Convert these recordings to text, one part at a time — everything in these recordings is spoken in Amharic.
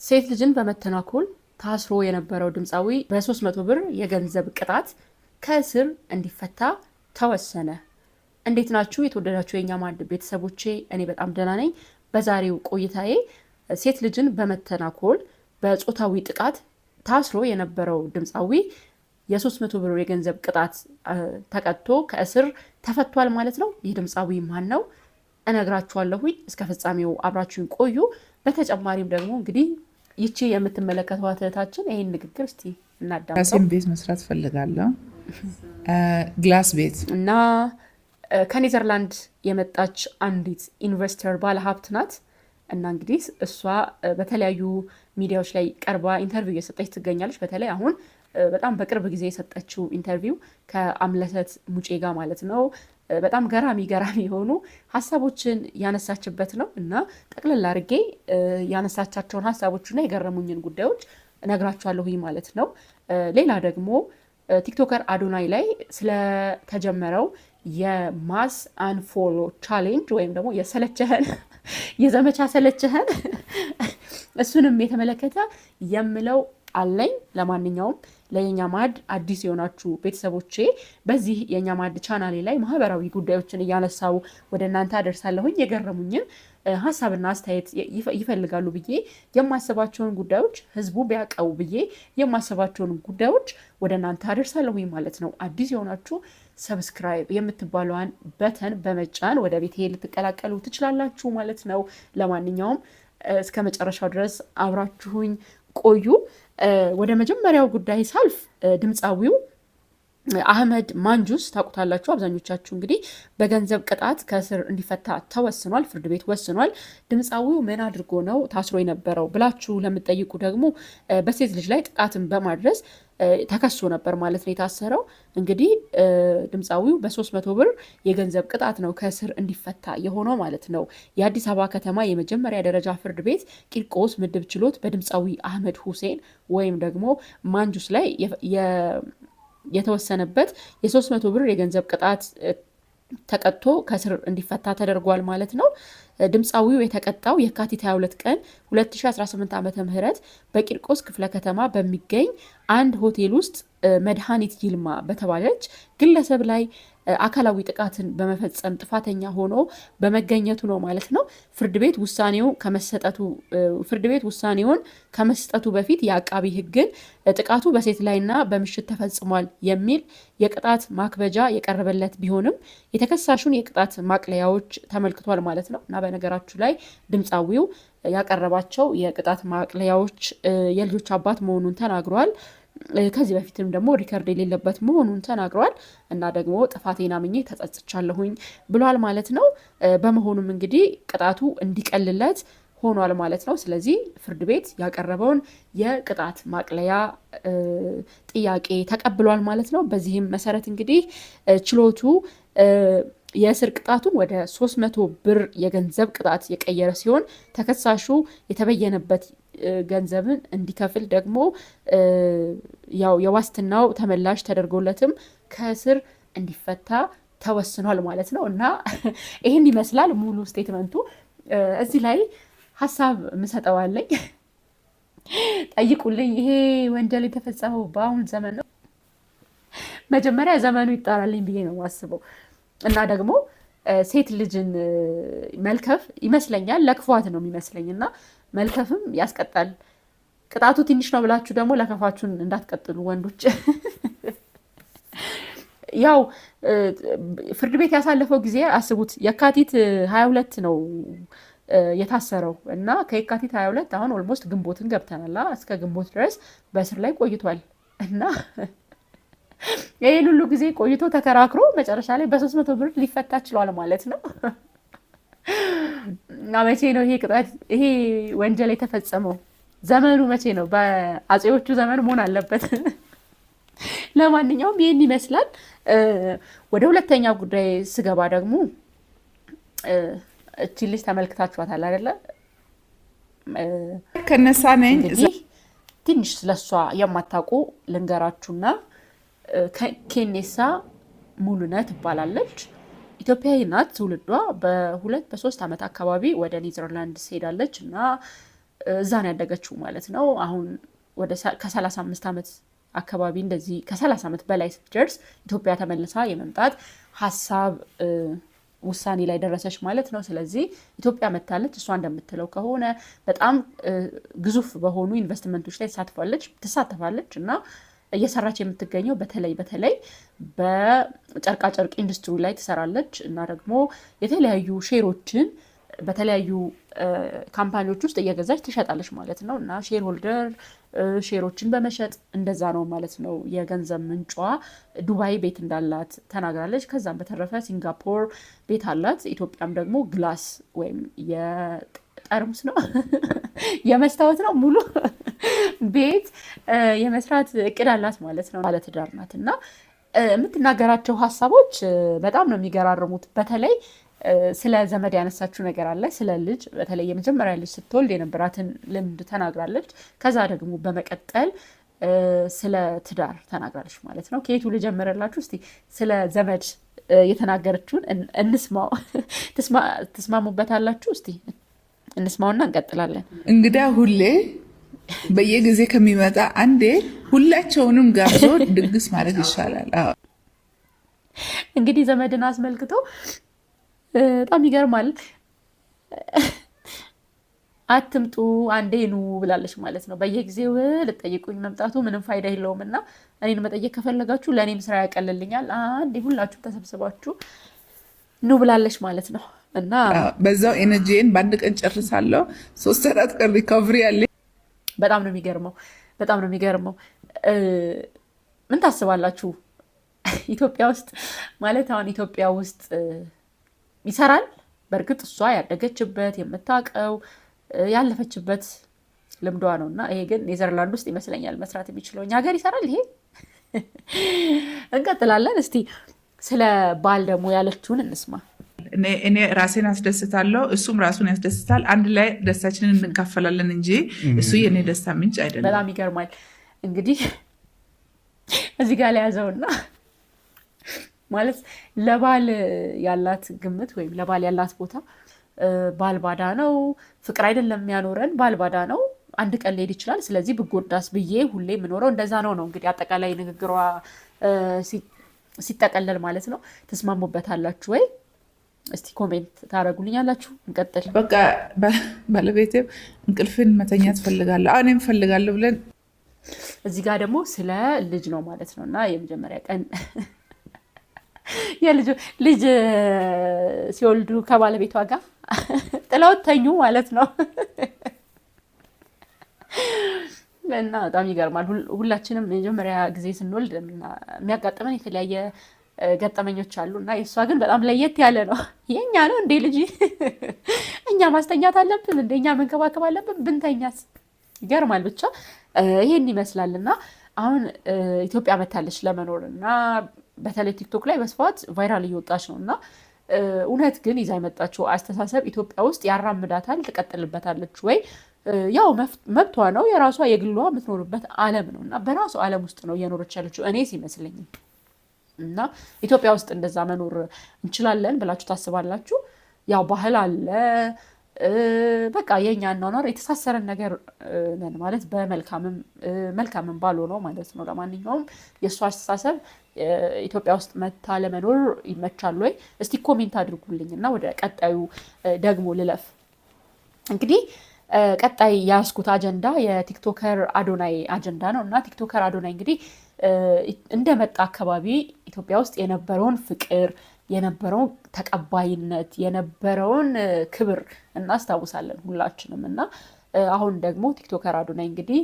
ሴት ልጅን በመተናኮል ታስሮ የነበረው ድምፃዊ በ300 ብር የገንዘብ ቅጣት ከእስር እንዲፈታ ተወሰነ። እንዴት ናችሁ የተወደዳችሁ የኛ ማዕድ ቤተሰቦቼ? እኔ በጣም ደህና ነኝ። በዛሬው ቆይታዬ ሴት ልጅን በመተናኮል በጾታዊ ጥቃት ታስሮ የነበረው ድምፃዊ የ300 ብር የገንዘብ ቅጣት ተቀጥቶ ከእስር ተፈቷል ማለት ነው። ይህ ድምፃዊ ማን ነው? እነግራችኋለሁኝ። እስከ ፍጻሜው አብራችሁን ቆዩ። በተጨማሪም ደግሞ እንግዲህ ይቺ የምትመለከቷት እህታችን ይህን ንግግር እስቲ እናዳምጠው። ራሴን ቤት መስራት ፈልጋለሁ፣ ግላስ ቤት እና ከኔዘርላንድ የመጣች አንዲት ኢንቨስተር ባለሀብት ናት። እና እንግዲህ እሷ በተለያዩ ሚዲያዎች ላይ ቀርባ ኢንተርቪው እየሰጠች ትገኛለች። በተለይ አሁን በጣም በቅርብ ጊዜ የሰጠችው ኢንተርቪው ከአምለሰት ሙጬ ጋር ማለት ነው በጣም ገራሚ የሆኑ ሀሳቦችን ያነሳችበት ነው። እና ጠቅልል አድርጌ ያነሳቻቸውን ሀሳቦችና የገረሙኝን ጉዳዮች እነግራችኋለሁኝ ማለት ነው። ሌላ ደግሞ ቲክቶከር አዶናይ ላይ ስለተጀመረው የማስ አንፎሎ ቻሌንጅ ወይም ደግሞ የሰለቸህን የዘመቻ ሰለቸህን እሱንም የተመለከተ የምለው አለኝ። ለማንኛውም ለየኛ ማዕድ አዲስ የሆናችሁ ቤተሰቦቼ በዚህ የኛ ማዕድ ቻናሌ ላይ ማህበራዊ ጉዳዮችን እያነሳው ወደ እናንተ አደርሳለሁኝ። የገረሙኝን ሀሳብና አስተያየት ይፈልጋሉ ብዬ የማስባቸውን ጉዳዮች ህዝቡ ቢያውቀው ብዬ የማስባቸውን ጉዳዮች ወደ እናንተ አደርሳለሁኝ ማለት ነው። አዲስ የሆናችሁ ሰብስክራይብ የምትባለዋን በተን በመጫን ወደ ቤቴ ልትቀላቀሉ ትችላላችሁ ማለት ነው። ለማንኛውም እስከ መጨረሻው ድረስ አብራችሁኝ ቆዩ። ወደ መጀመሪያው ጉዳይ ሳልፍ ድምፃዊው አህመድ ማንጁስ ታውቁታላችሁ አብዛኞቻችሁ። እንግዲህ በገንዘብ ቅጣት ከእስር እንዲፈታ ተወስኗል፣ ፍርድ ቤት ወስኗል። ድምፃዊው ምን አድርጎ ነው ታስሮ የነበረው ብላችሁ ለምትጠይቁ ደግሞ በሴት ልጅ ላይ ጥቃትን በማድረስ ተከሶ ነበር ማለት ነው የታሰረው። እንግዲህ ድምፃዊው በ300 ብር የገንዘብ ቅጣት ነው ከእስር እንዲፈታ የሆነው ማለት ነው። የአዲስ አበባ ከተማ የመጀመሪያ ደረጃ ፍርድ ቤት ቂርቆስ ምድብ ችሎት በድምፃዊ አህመድ ሁሴን ወይም ደግሞ ማንጁስ ላይ የተወሰነበት የ300 ብር የገንዘብ ቅጣት ተቀጥቶ ከእስር እንዲፈታ ተደርጓል ማለት ነው። ድምፃዊው የተቀጣው የካቲት 22 ቀን 2018 ዓ.ም በቂርቆስ ክፍለ ከተማ በሚገኝ አንድ ሆቴል ውስጥ መድኃኒት ይልማ በተባለች ግለሰብ ላይ አካላዊ ጥቃትን በመፈጸም ጥፋተኛ ሆኖ በመገኘቱ ነው ማለት ነው። ፍርድ ቤት ውሳኔውን ከመስጠቱ በፊት የአቃቢ ሕግን ጥቃቱ በሴት ላይና በምሽት ተፈጽሟል የሚል የቅጣት ማክበጃ የቀረበለት ቢሆንም የተከሳሹን የቅጣት ማቅለያዎች ተመልክቷል ማለት ነው። እና በነገራችሁ ላይ ድምፃዊው ያቀረባቸው የቅጣት ማቅለያዎች የልጆች አባት መሆኑን ተናግሯል። ከዚህ በፊትም ደግሞ ሪከርድ የሌለበት መሆኑን ተናግረዋል። እና ደግሞ ጥፋቴን አምኜ ተጸጽቻለሁኝ ብሏል ማለት ነው። በመሆኑም እንግዲህ ቅጣቱ እንዲቀልለት ሆኗል ማለት ነው። ስለዚህ ፍርድ ቤት ያቀረበውን የቅጣት ማቅለያ ጥያቄ ተቀብሏል ማለት ነው። በዚህም መሰረት እንግዲህ ችሎቱ የእስር ቅጣቱን ወደ 300 ብር የገንዘብ ቅጣት የቀየረ ሲሆን ተከሳሹ የተበየነበት ገንዘብን እንዲከፍል ደግሞ ያው የዋስትናው ተመላሽ ተደርጎለትም ከእስር እንዲፈታ ተወስኗል ማለት ነው። እና ይህን ይመስላል ሙሉ ስቴትመንቱ። እዚህ ላይ ሀሳብ ምሰጠዋለኝ፣ ጠይቁልኝ። ይሄ ወንጀል የተፈጸመው በአሁን ዘመን ነው? መጀመሪያ ዘመኑ ይጣራልኝ ብዬ ነው ማስበው። እና ደግሞ ሴት ልጅን መልከፍ ይመስለኛል ለክፏት ነው የሚመስለኝ። እና መልከፍም ያስቀጣል። ቅጣቱ ትንሽ ነው ብላችሁ ደግሞ ለከፋችሁን እንዳትቀጥሉ ወንዶች። ያው ፍርድ ቤት ያሳለፈው ጊዜ አስቡት። የካቲት 22 ነው የታሰረው እና ከየካቲት 22 አሁን ኦልሞስት ግንቦትን ገብተናል። እስከ ግንቦት ድረስ በእስር ላይ ቆይቷል። እና ይህን ሁሉ ጊዜ ቆይቶ ተከራክሮ መጨረሻ ላይ በ300 ብር ሊፈታ ችሏል ማለት ነው። እና መቼ ነው ይሄ ወንጀል የተፈጸመው? ዘመኑ መቼ ነው? በአፄዎቹ ዘመን መሆን አለበት። ለማንኛውም ይህን ይመስላል። ወደ ሁለተኛ ጉዳይ ስገባ ደግሞ እቺ ልጅ ተመልክታችኋታል አይደለ? ከነሳ ነኝ። ትንሽ ስለሷ የማታውቁ ልንገራችሁና ኬኔሳ ሙሉነህ ትባላለች። ኢትዮጵያዊ ናት። ትውልዷ በ2-3 ዓመት አካባቢ ወደ ኔዘርላንድ ሄዳለች እና እዛ ነው ያደገችው ማለት ነው። አሁን ወደ ከ35 ዓመት አካባቢ እንደዚህ ከ30 ዓመት በላይ ስትደርስ ኢትዮጵያ ተመልሳ የመምጣት ሀሳብ ውሳኔ ላይ ደረሰች ማለት ነው። ስለዚህ ኢትዮጵያ መታለች። እሷ እንደምትለው ከሆነ በጣም ግዙፍ በሆኑ ኢንቨስትመንቶች ላይ ትሳተፋለች እና እየሰራች የምትገኘው በተለይ በጨርቃጨርቅ ኢንዱስትሪ ላይ ትሰራለች እና ደግሞ የተለያዩ ሼሮችን በተለያዩ ካምፓኒዎች ውስጥ እየገዛች ትሸጣለች ማለት ነው እና ሼር ሆልደር ሼሮችን በመሸጥ እንደዛ ነው ማለት ነው። የገንዘብ ምንጯ ዱባይ ቤት እንዳላት ተናግራለች። ከዛም በተረፈ ሲንጋፖር ቤት አላት። ኢትዮጵያም ደግሞ ግላስ ወይም የጠርሙስ ነው የመስታወት ነው ሙሉ ቤት የመስራት እቅድ አላት ማለት ነው። ባለትዳር ናት እና የምትናገራቸው ሀሳቦች በጣም ነው የሚገራርሙት። በተለይ ስለ ዘመድ ያነሳችው ነገር አለ። ስለ ልጅ በተለይ የመጀመሪያ ልጅ ስትወልድ የነበራትን ልምድ ተናግራለች። ከዛ ደግሞ በመቀጠል ስለ ትዳር ተናግራለች ማለት ነው። ከየቱ ልጀምርላችሁ? እስቲ ስለ ዘመድ የተናገረችውን እንስማው። ትስማሙበታላችሁ? እስቲ እንስማውና እንቀጥላለን። እንግዳ ሁሌ በየጊዜ ከሚመጣ አንዴ ሁላቸውንም ጋብዞ ድግስ ማድረግ ይሻላል። እንግዲህ ዘመድን አስመልክቶ በጣም ይገርማል። አትምጡ አንዴ ኑ ብላለች ማለት ነው። በየጊዜው ልጠይቁኝ መምጣቱ ምንም ፋይዳ የለውም እና እኔን መጠየቅ ከፈለጋችሁ ለእኔም ስራ ያቀልልኛል፣ አንዴ ሁላችሁ ተሰብስባችሁ ኑ ብላለች ማለት ነው። እና በዛው ኤነርጂን በአንድ ቀን ጨርሳለሁ። 3-4 ቀን ሪካቨሪ አለ። በጣም ነው የሚገርመው። ምን ታስባላችሁ? ኢትዮጵያ ውስጥ ማለት አሁን ኢትዮጵያ ውስጥ ይሰራል። በእርግጥ እሷ ያደገችበት የምታውቀው ያለፈችበት ልምዷ ነው እና ይሄ ግን ኔዘርላንድ ውስጥ ይመስለኛል መስራት የሚችለው። እኛ ሀገር ይሰራል ይሄ? እንቀጥላለን። እስቲ ስለ ባል ደግሞ ያለችውን እንስማ። እኔ ራሴን አስደስታለሁ፣ እሱም ራሱን ያስደስታል። አንድ ላይ ደስታችንን እንካፈላለን እንጂ እሱ የኔ ደስታ ምንጭ አይደለም። በጣም ይገርማል። እንግዲህ እዚህ ጋር ለያዘውና ማለት ለባል ያላት ግምት ወይም ለባል ያላት ቦታ ባል ባዳ ነው፣ ፍቅር አይደለም የሚያኖረን፣ ባል ባዳ ነው፣ አንድ ቀን ሊሄድ ይችላል፣ ስለዚህ ብጎዳስ ብዬ ሁሌ የምኖረው እንደዛ ነው እንግዲህ አጠቃላይ ንግግሯ ሲጠቀለል ማለት ነው። ተስማሙበታላችሁ ወይ? እስቲ ኮሜንት ታደርጉልኛላችሁ። እንቀጥል። በቃ ባለቤቴም እንቅልፍን መተኛት ፈልጋለሁ እኔም ፈልጋለሁ ብለን እዚህ ጋር ደግሞ ስለ ልጅ ነው ማለት ነው እና የመጀመሪያ ቀን ልጅ ሲወልዱ ከባለቤቷ ጋር ጥለውት ተኙ ማለት ነው እና በጣም ይገርማል። ሁላችንም የመጀመሪያ ጊዜ ስንወልድ የሚያጋጥመን የተለያየ ገጠመኞች አሉ እና የእሷ ግን በጣም ለየት ያለ ነው። የኛ ነው እንዴ ልጅ እኛ ማስተኛት አለብን እንደ እኛ መንከባከብ አለብን ብንተኛስ? ይገርማል። ብቻ ይሄን ይመስላል እና አሁን ኢትዮጵያ መታለች ለመኖር እና በተለይ ቲክቶክ ላይ በስፋት ቫይራል እየወጣች ነው እና እውነት ግን ይዛ የመጣችው አስተሳሰብ ኢትዮጵያ ውስጥ ያራምዳታል? ትቀጥልበታለች ወይ? ያው መብቷ ነው፣ የራሷ የግሏ የምትኖርበት ዓለም ነው እና በራሷ ዓለም ውስጥ ነው እየኖረች ያለችው እኔ ሲመስለኝ። እና ኢትዮጵያ ውስጥ እንደዛ መኖር እንችላለን ብላችሁ ታስባላችሁ? ያው ባህል አለ፣ በቃ የኛ አኗኗር የተሳሰረን ነገር ነን ማለት መልካምም ባልሆነው ማለት ነው። ለማንኛውም የእሱ አስተሳሰብ ኢትዮጵያ ውስጥ መታ ለመኖር ይመቻል ወይ? እስቲ ኮሜንት አድርጉልኝ እና ወደ ቀጣዩ ደግሞ ልለፍ። እንግዲህ ቀጣይ ያስኩት አጀንዳ የቲክቶከር አዶናይ አጀንዳ ነው እና ቲክቶከር አዶናይ እንግዲህ እንደመጣ አካባቢ ኢትዮጵያ ውስጥ የነበረውን ፍቅር፣ የነበረውን ተቀባይነት፣ የነበረውን ክብር እናስታውሳለን ሁላችንም እና አሁን ደግሞ ቲክቶከር አዶናይ እንግዲህ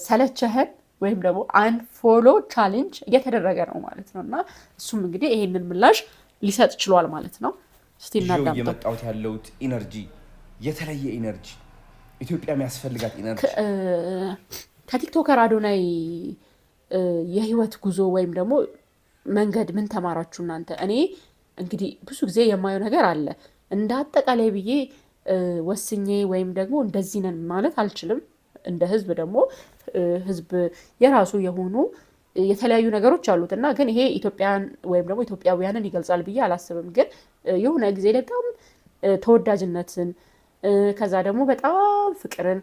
ሰለቸህን ወይም ደግሞ አንፎሎ ቻሌንጅ እየተደረገ ነው ማለት ነው እና እሱም እንግዲህ ይሄንን ምላሽ ሊሰጥ ችሏል ማለት ነው። እስቲ እናዳምጠው። የመጣሁት ያለሁት ኢነርጂ የተለየ ኢነርጂ፣ ኢትዮጵያ የሚያስፈልጋት ኢነርጂ ከቲክቶከር አዶናይ የህይወት ጉዞ ወይም ደግሞ መንገድ ምን ተማራችሁ እናንተ? እኔ እንግዲህ ብዙ ጊዜ የማየው ነገር አለ እንደ አጠቃላይ ብዬ ወስኜ ወይም ደግሞ እንደዚህ ነን ማለት አልችልም። እንደ ህዝብ ደግሞ ህዝብ የራሱ የሆኑ የተለያዩ ነገሮች አሉት እና ግን ይሄ ኢትዮጵያን ወይም ደግሞ ኢትዮጵያውያንን ይገልጻል ብዬ አላስብም። ግን የሆነ ጊዜ በጣም ተወዳጅነትን ከዛ ደግሞ በጣም ፍቅርን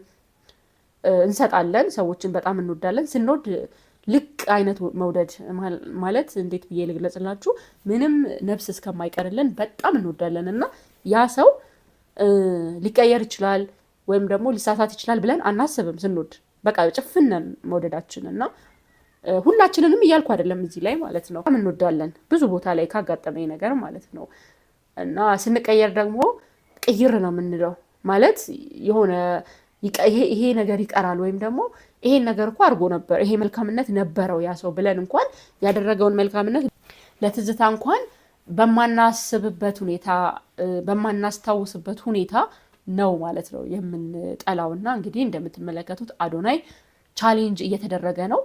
እንሰጣለን። ሰዎችን በጣም እንወዳለን። ስንወድ ልቅ አይነት መውደድ ማለት እንዴት ብዬ ልግለጽላችሁ? ምንም ነፍስ እስከማይቀርልን በጣም እንወዳለን እና ያ ሰው ሊቀየር ይችላል ወይም ደግሞ ሊሳሳት ይችላል ብለን አናስብም ስንወድ። በቃ ጭፍነን መውደዳችን እና ሁላችንንም እያልኩ አይደለም እዚህ ላይ ማለት ነው። እንወዳለን ብዙ ቦታ ላይ ካጋጠመኝ ነገር ማለት ነው። እና ስንቀየር ደግሞ ቅይር ነው የምንለው ማለት የሆነ ይሄ ነገር ይቀራል ወይም ደግሞ ይሄን ነገር እኮ አድርጎ ነበር፣ ይሄ መልካምነት ነበረው ያ ሰው ብለን እንኳን ያደረገውን መልካምነት ለትዝታ እንኳን በማናስብበት ሁኔታ በማናስታውስበት ሁኔታ ነው ማለት ነው የምንጠላውና እንግዲህ እንደምትመለከቱት አዶናይ ቻሌንጅ እየተደረገ ነው።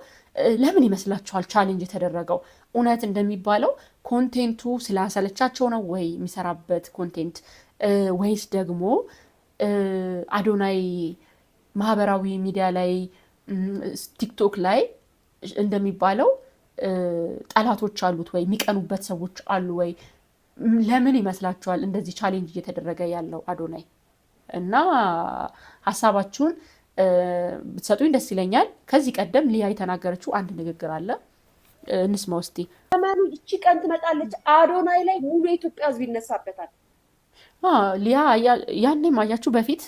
ለምን ይመስላችኋል ቻሌንጅ የተደረገው? እውነት እንደሚባለው ኮንቴንቱ ስላሰለቻቸው ነው ወይ የሚሰራበት ኮንቴንት? ወይስ ደግሞ አዶናይ ማህበራዊ ሚዲያ ላይ ቲክቶክ ላይ እንደሚባለው ጠላቶች አሉት ወይ? የሚቀኑበት ሰዎች አሉ ወይ? ለምን ይመስላችኋል እንደዚህ ቻሌንጅ እየተደረገ ያለው አዶናይ? እና ሀሳባችሁን ብትሰጡኝ ደስ ይለኛል። ከዚህ ቀደም ሊያ የተናገረችው አንድ ንግግር አለ፣ እንስማ ውስቲ። ዘመኑ እቺ ቀን ትመጣለች፣ አዶናይ ላይ ሙሉ የኢትዮጵያ ሕዝብ ይነሳበታል። ሊያ ያኔም አያችሁ በፊት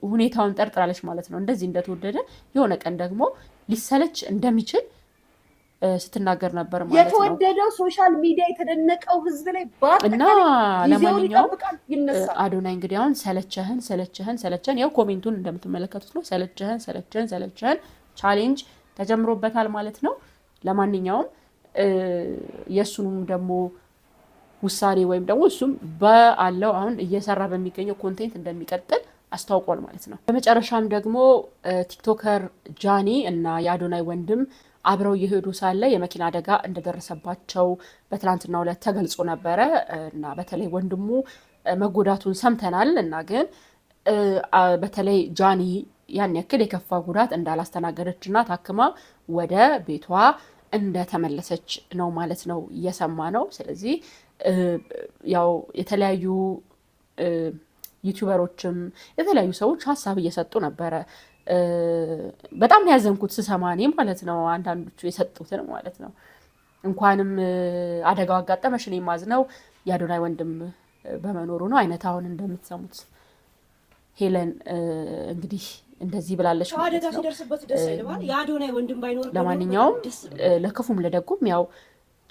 ሁኔታውን ጠርጥራለች ማለት ነው። እንደዚህ እንደተወደደ የሆነ ቀን ደግሞ ሊሰለች እንደሚችል ስትናገር ነበር ማለት ነው። የተወደደው ሶሻል ሚዲያ የተደነቀው ህዝብ ላይ እና ለማንኛውም አዶናይ እንግዲህ አሁን ሰለቸህን ያው ኮሜንቱን እንደምትመለከቱት ነው። ሰለቸህን ቻሌንጅ ተጀምሮበታል ማለት ነው። ለማንኛውም የእሱንም ደግሞ ውሳኔ ወይም ደግሞ እሱም በአለው አሁን እየሰራ በሚገኘው ኮንቴንት እንደሚቀጥል አስታውቋል ማለት ነው። በመጨረሻም ደግሞ ቲክቶከር ጃኒ እና የአዶናይ ወንድም አብረው እየሄዱ ሳለ የመኪና አደጋ እንደደረሰባቸው በትናንትናው ዕለት ተገልጾ ነበረ እና በተለይ ወንድሙ መጎዳቱን ሰምተናል እና ግን በተለይ ጃኒ ያን ያክል የከፋ ጉዳት እንዳላስተናገደች እና ታክማ ወደ ቤቷ እንደተመለሰች ነው ማለት ነው እየሰማ ነው። ስለዚህ ያው የተለያዩ ዩቲዩበሮችም የተለያዩ ሰዎች ሀሳብ እየሰጡ ነበረ። በጣም ያዘንኩት ስሰማ እኔ ማለት ነው አንዳንዶቹ የሰጡትን ማለት ነው። እንኳንም አደጋው አጋጠመሽ እኔ ማዝነው የአዶናይ ወንድም በመኖሩ ነው አይነት አሁን እንደምትሰሙት ሄለን እንግዲህ እንደዚህ ብላለች ማለት ነው። ለማንኛውም ለክፉም ለደጉም ያው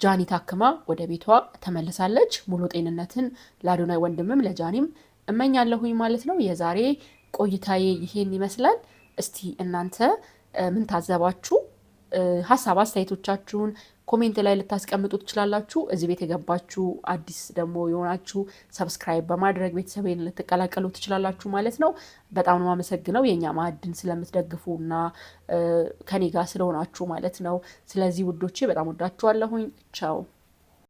ጃኒ ታክማ ወደ ቤቷ ተመልሳለች። ሙሉ ጤንነትን ለአዶናይ ወንድምም ለጃኒም እመኛለሁኝ ማለት ነው። የዛሬ ቆይታዬ ይሄን ይመስላል። እስቲ እናንተ ምን ታዘባችሁ? ሀሳብ አስተያየቶቻችሁን ኮሜንት ላይ ልታስቀምጡ ትችላላችሁ። እዚህ ቤት የገባችሁ አዲስ ደግሞ የሆናችሁ ሰብስክራይብ በማድረግ ቤተሰቤን ልትቀላቀሉ ትችላላችሁ ማለት ነው። በጣም ነው የማመሰግነው የእኛ ማዕድን ስለምትደግፉ እና ከኔ ጋር ስለሆናችሁ ማለት ነው። ስለዚህ ውዶቼ በጣም ወዳችኋለሁኝ። ቻው